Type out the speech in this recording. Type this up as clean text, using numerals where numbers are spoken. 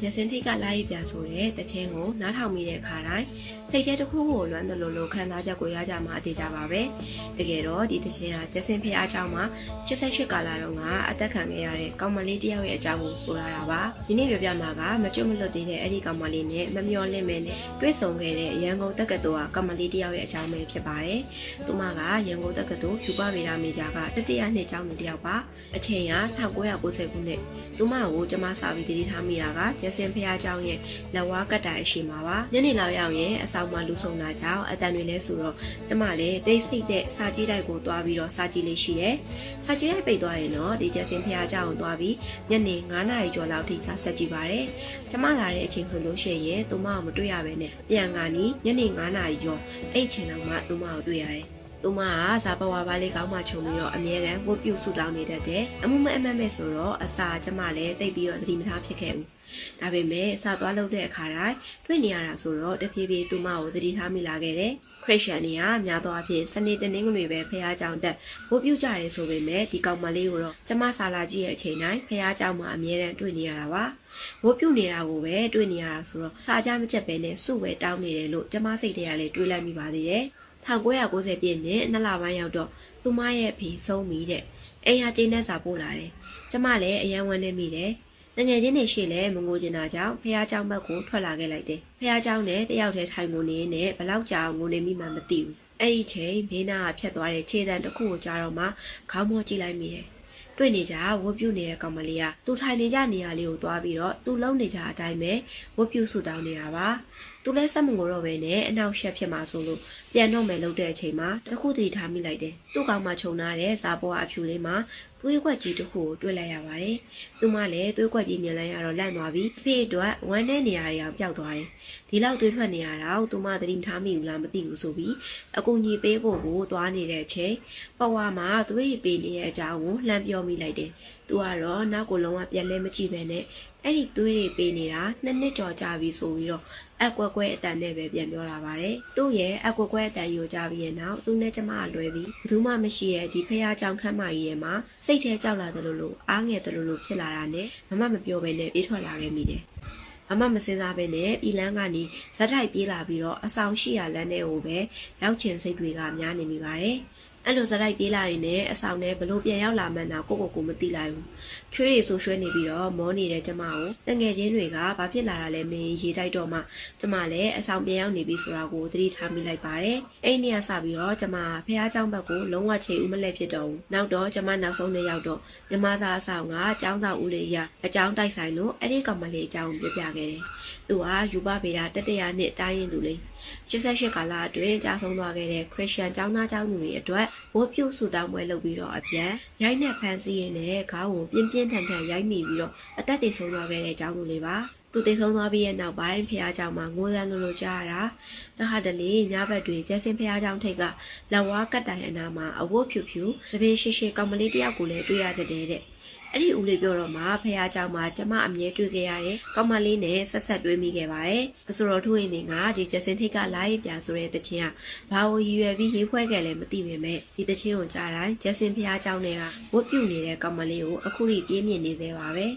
ဂျက်ဆင်ထိတ်ကလာရေးပြဆိုတဲ့တခြင်းကိုနားထောင်မိတဲ့အခါတိုင်းစိတ်ထဲတစ်ခုကိုလွမ်းတယ်လို့ခံစားချက်ကိုရကြမှာအသေးကြပါပဲတကယ်တော့ဒီတခြင်းဟာဂျက်ဆင်ဖះအကြောင်းမှာ88ကာလတုန်းကအသက်ခံခဲ့ရတဲ့ကောင်မလေးတယောက်ရဲ့အကြောင်းကိုဆိုရတာပါဒီနေ့ပြောပြမှာကမကျွတ်မလွတ်သေးတဲ့အဲ့ဒီကောင်မလေးနဲ့မမျော်လင့်မဲနဲ့တွေ့ဆုံခဲ့တဲ့ရန်ကုန်တက္ကသိုလ်ကကောင်မလေးတယောက်ရဲ့အကြောင်းပဲဖြစ်ပါတယ်သူမကရန်ကုန်တက္ကသိုလ်ယူပဗေဒမေဂျာကတတိယနှစ်ကျောင်းသူတယောက်ပါအချိန်က1990ခုနှစ်သူမကိုကျမစာပြီးတတိထားမိတာကဂျက်ဆင်ဖះအကြောင်းရဲ့လက်ဝါးကတ်တိုင်ရှိမှာပါညနေလောက်ရောက်ရင်အဆောင်မှာလူဆုံလာကြောင်းအတန်တွေလဲဆိုတော့ကျမလည်းတိတ်ဆိတ်တဲ့စာကြည့်တိုက်ကိုတွားပြီးတော့စာကြည့်လေးရှိတယ်စာကြည့်တိုက်ပိတ်သွားရင်တော့ဒီဂျက်ဆင်ဖះအကြောင်းကိုတွားပြီးညနေ9နာရီကျော်လောက်ထိစာဆက်ကြည့်ပါတယ်ကျမလာတဲ့အချိန်ဆိုလို့ရှိရင်သူမကိုမတွေ့ရဘဲနဲ့ပြန်ကနီးညနေ9နာရီကျော်အဲ့အချိန်လောက်မှသူမကိုတွေ့ရတယ်သူမကဇာပဝါပါလေးကောင်းမှခြုံပြီးတော့အမြဲတမ်းဝတ်ပြုဆူတောင်းနေတတ်တယ်အမှုမအမတ်မဲ့ဆိုတော့အစာကျမလည်းတိတ်ပြီးတော့သတိမထားဖြစ်ခဲ့ဘူးဒါပေမဲ့အစာသွားလုပ်တဲ့အခါတိုင်းတွေ့နေရတာဆိုတော့တဖြည်းဖြည်းသူမကိုသတိထားမိလာခဲ့တယ်ခရစ်ယာန်တွေကများသောအားဖြင့်စနေတနင်္ဂနွေပဲဖះเจ้าတက်ဝတ်ပြုကြတယ်ဆိုပေမဲ့ဒီကောင်မလေးကိုတော့ကျမစာလာကြည့်ရဲ့အချိန်တိုင်းဖះเจ้าမှာအမြဲတမ်းတွေ့နေရတာပါဝတ်ပြုနေတာကိုပဲတွေ့နေရတာဆိုတော့စာကြမချက်ပဲနဲ့စုပဲတောင်းနေတယ်လို့ကျမစိတ်ထဲကလည်းတွေးလိုက်မိပါသေးတယ်1990ပြည့်နှစ်2လပိုင်းရောက်တော့သူမရဲ့ဖေဆုံးပြီတဲ့အိမ်ဟာကျင်းနဲ့စာပို့လာတယ်ကျမလည်းအယံဝန်းနေမိတယ်ငယ်ချင်းတွေရှိလဲမငိုချင်တာကြောင့်ဖះเจ้าဘက်ကိုထွက်လာခဲ့လိုက်တယ်ဖះเจ้าနဲ့တယောက်တည်းထိုင်နေနဲ့ဘလောက်ကြာငိုနေမိမှမသိဘူးအဲ့ဒီချိန်ဘေးနာကဖြတ်သွားတဲ့ခြေတံတစ်ခုကိုကြားတော့မှခေါင်းမောကြည့်လိုက်မိတယ်တွေ့နေကြဝတ်ပြုနေတဲ့ကောင်မလေးကသူထိုင်နေကြနေရာလေးကိုသွားပြီးတော့သူလုံနေကြအတိုင်းပဲဝတ်ပြုဆူတောင်းနေတာပါသူလည်းစက်မငိုတော့ပဲနဲ့အနောက်ရှက်ဖြစ်မှာဆိုလို့ပြန်တော့မယ်လို့တဲ့အချိန်မှာတခုတည်းထားမိလိုက်တယ်သူ့ကောင်မှခြုံထားတဲ့ဇာပေါ်အဖြူလေးမှာသွေးကွက်ကြီးတစ်ခုကိုတွေ့လိုက်ရပါတယ်သူမလည်းသွေးကွက်ကြီးမြင်လိုက်ရတော့လန့်သွားပြီးအဖေအတွက်ဝမ်းတဲ့နေရာတွေအောင်ပျောက်သွားတယ်ဒီလောက်သွေးထွက်နေရတာသူမသတိထားမိဘူးလားမသိဘူးဆိုပြီးအကူကြီးပေးဖို့ကိုသွားနေတဲ့အချိန်ပဝါမှာသွေးပေးနေတဲ့အကြောင်းကိုလှမ်းပြောမိလိုက်တယ်သူကတော့နောက်ကိုလုံးဝပြန်လဲမကြည့်ပဲနဲ့အဲ့ဒီသွေးတွေပေးနေတာနှစ်ကျော်ကြာပြီဆိုပြီးတော့အကွက်ကွဲအတန်နဲ့ပဲပြန်ပြောလာပါတယ်သူ့ရဲ့အကွက်ကွဲအတန်ယူကြပြီးရဲ့နောက်သူနဲ့ကျမလွဲပြီးဘယ်သူမှမရှိရဲ့ဒီဖះเจ้าခမ်းမကြီးထဲမှာစိတ်ထဲကြောက်လာတယ်လို့အားငယ်တယ်လို့ဖြစ်လာတာနဲ့မမပြောဘဲနဲ့ပြေးထွက်လာခဲ့မိတယ်မမစင်စားပဲနဲ့ပြည်လန်းကနေဇက်ထိုက်ပြေးလာပြီးတော့အဆောင်ရှိရလမ်းထဲကိုပဲရောက်ချင်စိတ်တွေကများနေမိပါတယ်အဲ့လိုဇက်လိုက်ပြေးလာရင်လည်းအဆောင်ထဲဘလို့ပြန်ရောက်လာမှန်းတော့ကိုမသိလိုက်ဘူးချွေးတွေဆူရွှဲနေပြီးတော့မောနေတဲ့ကျမကိုတငယ်ချင်းတွေကဘာဖြစ်လာတာလဲမင်းရေးတိုက်တော့မှကျမလည်းအဆောင်ပြန်ရောက်နေပြီဆိုတာကိုသတိထားမိလိုက်ပါတယ်အဲ့ဒီနေ့ကစပြီးတော့ကျမဖះเจ้าဘက်ကိုလုံးဝချေဦးမလဲဖြစ်တော့ဘူးနောက်တော့ကျမနောက်ဆုံးနေ့ရောက်တော့မြမစာအဆောင်ကကျောင်းဆောင်ဦးလေးရအကြောင်းတိုက်ဆိုင်လို့အဲ့ဒီကောင်မလေးအကြောင်းပြောပြခဲ့တယ်သူကယူပဗေဒတတိယနှစ်တိုင်းရင်သူလေး88ကာလအတွင်းကြာဆုံးသွားခဲ့တဲ့ခရစ်ယာန်ကျောင်းသားကျောင်းသူတွေအတွက်ဝတ်ပြုဆုတောင်းပွဲလုပ်ပြီးတော့အပြန်ရိုက်နဲ့ဖန်စီးရင်းနဲ့ခေါင်းကိုပြင်းပြင်းထန်ထန်ရိုက်မိပြီးတော့အသက်တွေဆုံးသွားခဲ့တဲ့ကျောင်းသူလေးပါသူတည်ဆုံးသွားပြီးရဲ့နောက်ပိုင်းဖះเจ้าမှာငိုးစမ်းလို့ကြားရတာတခါတလေညဘက်တွေကျဲစင်ဖះเจ้าထိတ်ကလက်ဝါးကတ်တိုင်အနာမှာအဝတ်ဖြူဖြူစပင်းရှိရှိကောင်မလေးတယောက်ကိုလည်းတွေ့ရတဲ့တဲ့အဲ့ဒီဦးလေးပြောတော့မှဖះเจ้าမှာကျမအမြဲတွေ့ခဲ့ရတဲ့ကောင်မလေးနဲ့ဆက်တွေ့မိခဲ့ပါတယ်ဆိုတော့ထူးရင်ကဒီကျစင်ထိတ်ကလာရေးပြဆိုတဲ့တခြင်းကဘာကိုရည်ရွယ်ပြီးရေးဖွဲခဲ့လဲမသိပေမဲ့ဒီတခြင်းကိုကြားတိုင်းကျစင်ဖះเจ้าနဲ့ကဝတ်ပြုနေတဲ့ကောင်မလေးကိုအခုထိပြေးမြင်နေသေးပါပဲ